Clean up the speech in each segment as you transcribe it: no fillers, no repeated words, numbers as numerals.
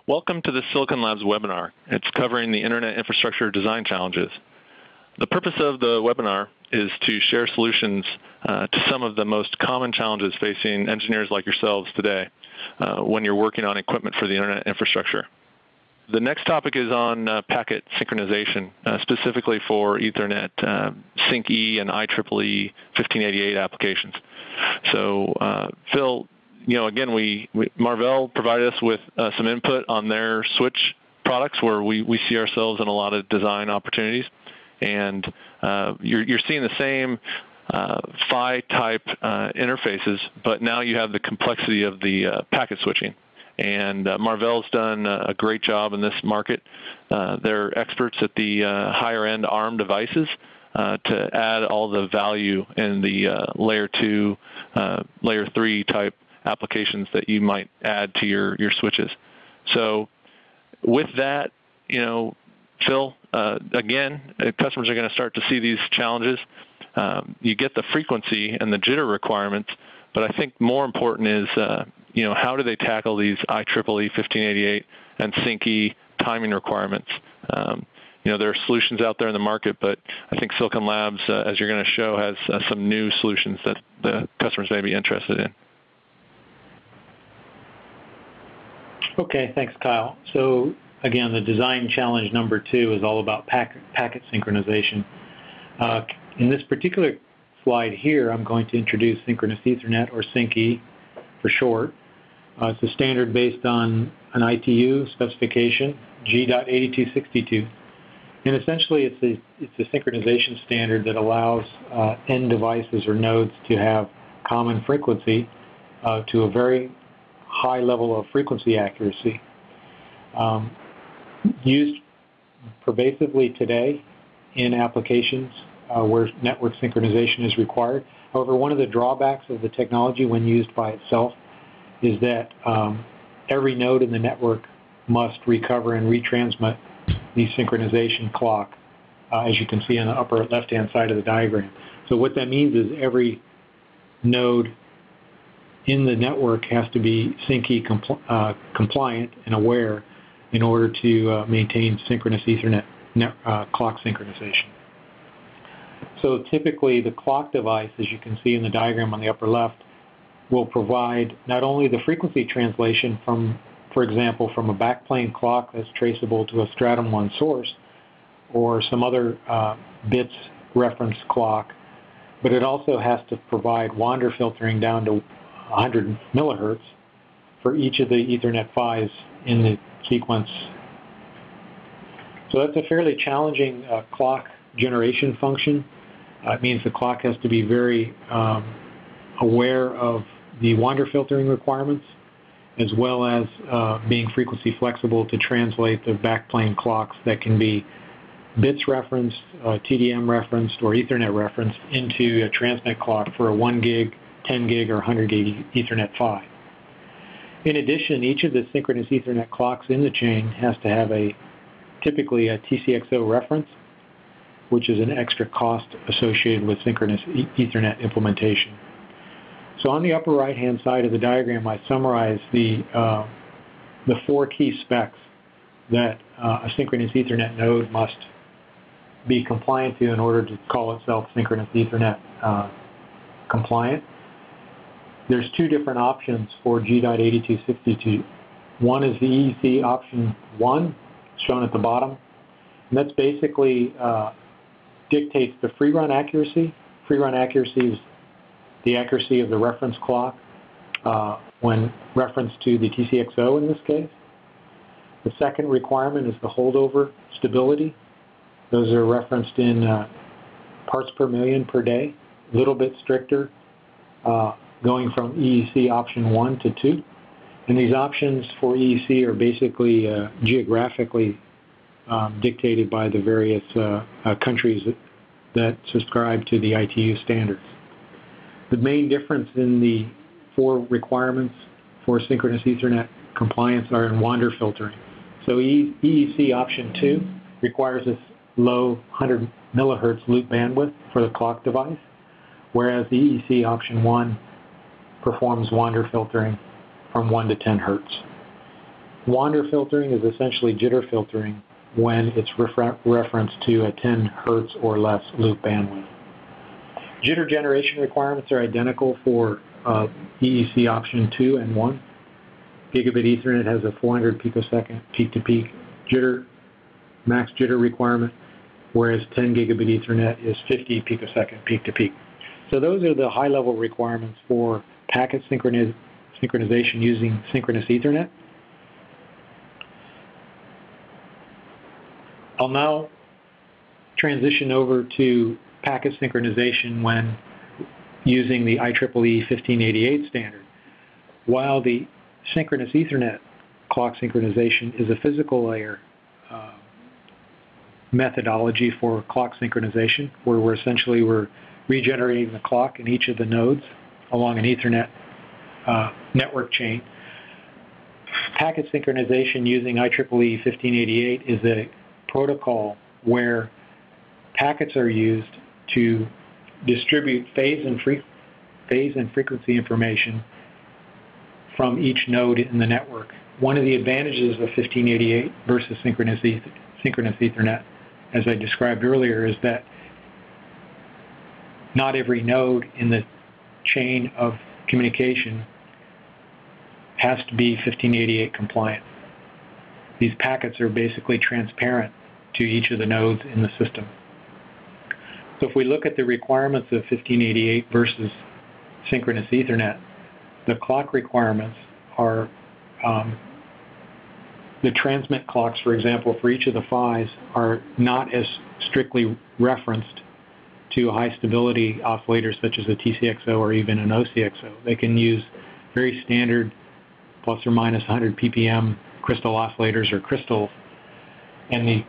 Welcome to the Silicon Labs webinar. It's covering the Internet Infrastructure Design Challenges. The purpose of the webinar is to share solutions to some of the most common challenges facing engineers like yourselves today when you're working on equipment for the Internet infrastructure. The next topic is on packet synchronization, specifically for Ethernet, SyncE and IEEE-1588 applications. So, Phil, again, Marvell provided us with some input on their switch products where we see ourselves in a lot of design opportunities. And you're seeing the same PHY-type interfaces, but now you have the complexity of the packet switching. And Marvell's done a great job in this market. They're experts at the higher-end ARM devices to add all the value in the layer 2, layer 3 type applications that you might add to your switches. So with that, Phil, again, customers are going to start to see these challenges. You get the frequency and the jitter requirements, but I think more important is, how do they tackle these IEEE-1588 and SyncE timing requirements? There are solutions out there in the market, but I think Silicon Labs, as you're going to show, has some new solutions that the customers may be interested in. Okay, thanks, Kyle. So again, the design challenge number 2 is all about packet synchronization. In this particular slide here, I'm going to introduce Synchronous Ethernet, or SyncE for short. It's a standard based on an ITU specification, G.8262. And essentially, it's a synchronization standard that allows end devices or nodes to have common frequency to a very high level of frequency accuracy. Used pervasively today in applications where network synchronization is required. However, one of the drawbacks of the technology when used by itself is that every node in the network must recover and retransmit the synchronization clock, as you can see on the upper left-hand side of the diagram. So what that means is every node in the network has to be SyncE compliant and aware in order to maintain synchronous Ethernet clock synchronization. So typically the clock device, as you can see in the diagram on the upper left, will provide not only the frequency translation from, for example, from a backplane clock that's traceable to a stratum 1 source or some other bits reference clock, but it also has to provide wander filtering down to 100 millihertz for each of the Ethernet PHYs in the sequence. So that's a fairly challenging clock generation function. It means the clock has to be very aware of the wander filtering requirements, as well as being frequency flexible to translate the backplane clocks that can be bits referenced, TDM referenced, or Ethernet referenced into a transmit clock for a 1 gig, 10 gig, or 100 gig Ethernet PHY. In addition, each of the synchronous Ethernet clocks in the chain has to have typically a TCXO reference, which is an extra cost associated with synchronous Ethernet implementation. So on the upper right-hand side of the diagram, I summarize the 4 key specs that a synchronous Ethernet node must be compliant to in order to call itself synchronous Ethernet compliant. There's 2 different options for G.8262. One is the EEC option 1, shown at the bottom, and that's basically dictates the free run accuracy. Free run accuracy is the accuracy of the reference clock when referenced to the TCXO in this case. The second requirement is the holdover stability. Those are referenced in parts per million per day, a little bit stricter, going from EEC option 1 to 2. And these options for EEC are basically geographically dictated by the various countries that subscribe to the ITU standards. The main difference in the 4 requirements for synchronous Ethernet compliance are in wander filtering. So EEC option 2 requires this low 100 millihertz loop bandwidth for the clock device, whereas the EEC option 1 performs wander filtering from 1 to 10 hertz. Wander filtering is essentially jitter filtering when it's referenced to a 10 hertz or less loop bandwidth. Jitter generation requirements are identical for EEC option 2 and 1. Gigabit Ethernet has a 400 picosecond peak-to-peak jitter, max jitter requirement, whereas 10 gigabit Ethernet is 50 picosecond peak-to-peak. So those are the high-level requirements for packet synchronization using synchronous Ethernet. I'll now transition over to packet synchronization when using the IEEE 1588 standard. While the synchronous Ethernet clock synchronization is a physical layer methodology for clock synchronization, where we're regenerating the clock in each of the nodes along an Ethernet network chain. Packet synchronization using IEEE 1588 is a protocol where packets are used to distribute phase and frequency information from each node in the network. One of the advantages of 1588 versus synchronous Ethernet, as I described earlier, is that not every node in the chain of communication has to be 1588 compliant. These packets are basically transparent to each of the nodes in the system. So if we look at the requirements of 1588 versus synchronous Ethernet, the clock requirements are the transmit clocks, for example, for each of the PHYs are not as strictly referenced to high stability oscillators such as a TCXO or even an OCXO. They can use very standard plus or minus 100 ppm crystal oscillators or crystals, and the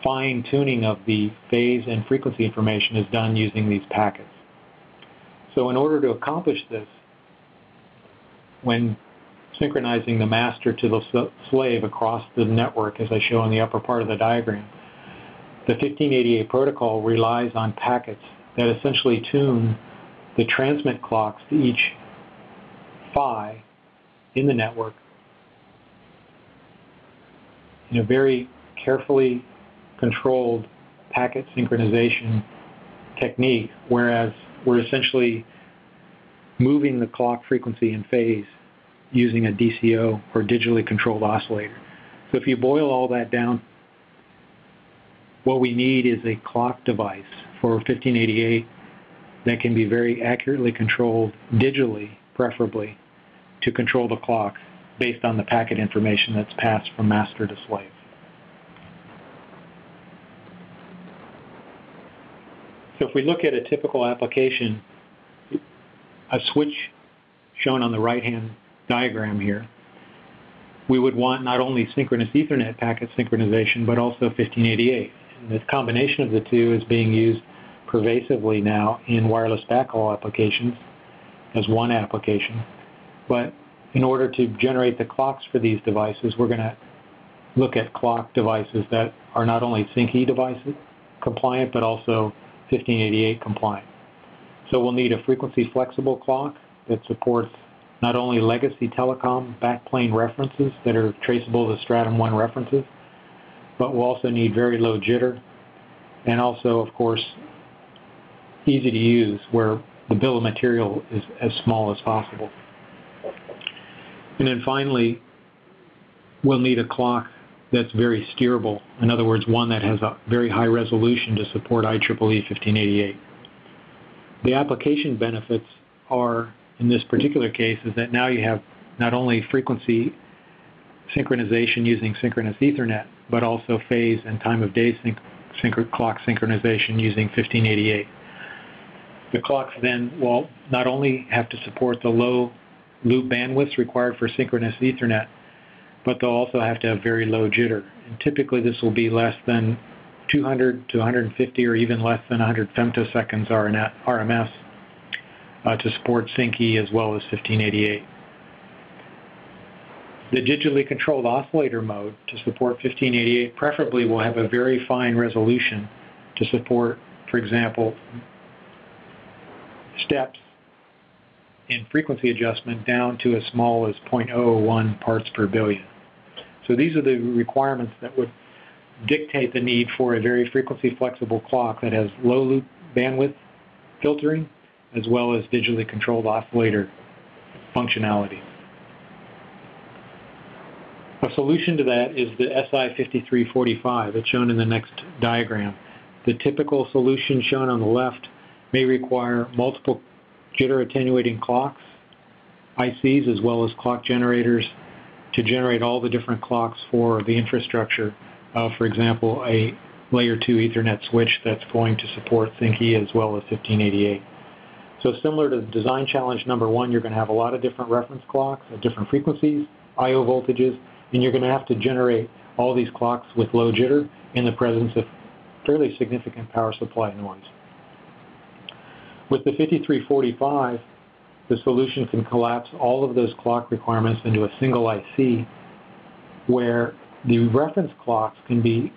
fine tuning of the phase and frequency information is done using these packets. So in order to accomplish this, when synchronizing the master to the slave across the network, as I show in the upper part of the diagram, the 1588 protocol relies on packets that essentially tune the transmit clocks to each PHY in the network in a very carefully controlled packet synchronization technique, whereas we're essentially moving the clock frequency and phase using a DCO or digitally controlled oscillator. So if you boil all that down, what we need is a clock device for 1588 that can be very accurately controlled digitally, preferably, to control the clock based on the packet information that's passed from master to slave. So if we look at a typical application, a switch shown on the right-hand diagram here, we would want not only synchronous Ethernet packet synchronization, but also 1588. And the combination of the two is being used pervasively now in wireless backhaul applications as one application. But in order to generate the clocks for these devices, we're going to look at clock devices that are not only SyncE devices compliant, but also 1588 compliant. So we'll need a frequency flexible clock that supports not only legacy telecom backplane references that are traceable to Stratum 1 references, but we'll also need very low jitter, and also, of course, easy to use, where the bill of material is as small as possible. And then finally, we'll need a clock that's very steerable. In other words, one that has a very high resolution to support IEEE 1588. The application benefits are, in this particular case, is that now you have not only frequency synchronization using synchronous Ethernet, but also phase and time of day clock synchronization using 1588. The clocks then will not only have to support the low loop bandwidths required for synchronous Ethernet, but they'll also have to have very low jitter. And typically this will be less than 200 to 150 or even less than 100 femtoseconds RMS to support SyncE as well as 1588. The digitally controlled oscillator mode to support 1588 preferably will have a very fine resolution to support, for example, steps in frequency adjustment down to as small as 0.001 parts per billion. So these are the requirements that would dictate the need for a very frequency flexible clock that has low loop bandwidth filtering as well as digitally controlled oscillator functionality. A solution to that is the SI5345. It's shown in the next diagram. The typical solution shown on the left may require multiple jitter attenuating clocks, ICs, as well as clock generators to generate all the different clocks for the infrastructure of, for example, a layer 2 Ethernet switch that's going to support SyncE as well as 1588. So similar to design challenge number 1, you're going to have a lot of different reference clocks at different frequencies, I/O voltages, and you're going to have to generate all these clocks with low jitter in the presence of fairly significant power supply noise. With the 5345, the solution can collapse all of those clock requirements into a single IC where the reference clocks can be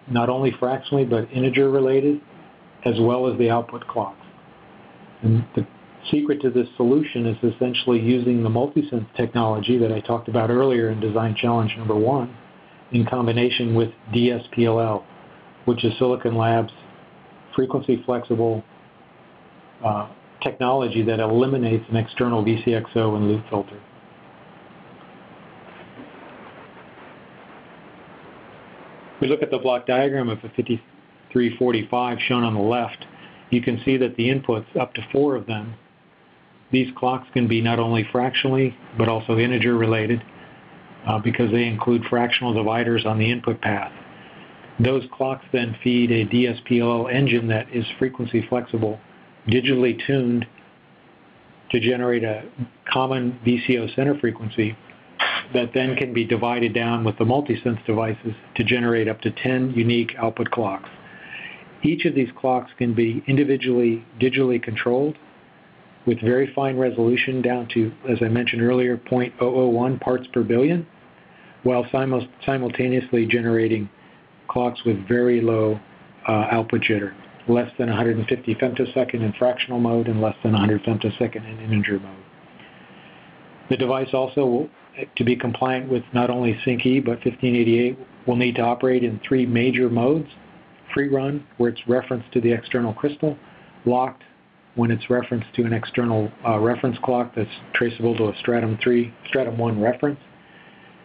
not only fractionally but integer related as well as the output clocks. And the secret to this solution is essentially using the multisense technology that I talked about earlier in design challenge number 1 in combination with DSPLL, which is Silicon Labs' frequency flexible technology that eliminates an external VCXO and loop filter. We look at the block diagram of a 5345 shown on the left. You can see that the inputs, up to 4 of them, these clocks can be not only fractionally but also integer related because they include fractional dividers on the input path. Those clocks then feed a DSPLL engine that is frequency flexible, digitally tuned to generate a common VCO center frequency that then can be divided down with the multisense devices to generate up to 10 unique output clocks. Each of these clocks can be individually digitally controlled with very fine resolution down to, as I mentioned earlier, 0.001 parts per billion, while simultaneously generating clocks with very low output jitter, less than 150 femtosecond in fractional mode and less than 100 femtosecond in integer mode. The device also, to be compliant with not only SyncE but 1588, will need to operate in 3 major modes: free run, where it's referenced to the external crystal; locked, when it's referenced to an external reference clock that's traceable to a stratum 1 reference;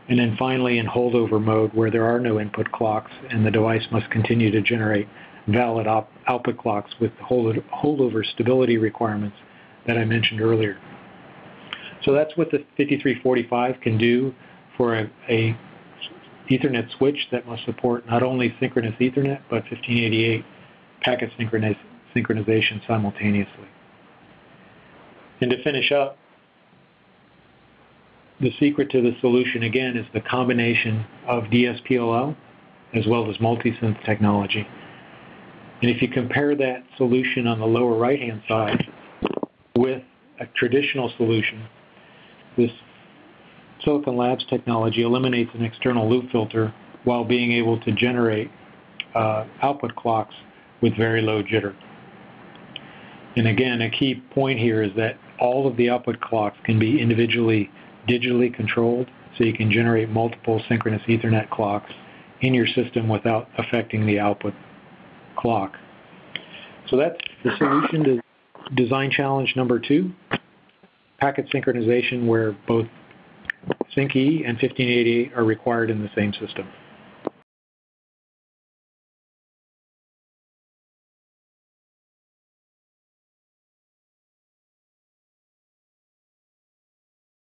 and then finally in holdover mode, where there are no input clocks and the device must continue to generate valid output clocks with the holdover stability requirements that I mentioned earlier. So that's what the 5345 can do for a Ethernet switch that must support not only synchronous Ethernet but 1588 packet synchronization simultaneously. And to finish up, the secret to the solution again is the combination of DSPLL as well as multisense technology. And if you compare that solution on the lower right-hand side with a traditional solution, this Silicon Labs technology eliminates an external loop filter while being able to generate output clocks with very low jitter. And again, a key point here is that all of the output clocks can be individually digitally controlled, so you can generate multiple synchronous Ethernet clocks in your system without affecting the output clock. So that's the solution to design challenge number 2, packet synchronization, where both SyncE and 1588 are required in the same system.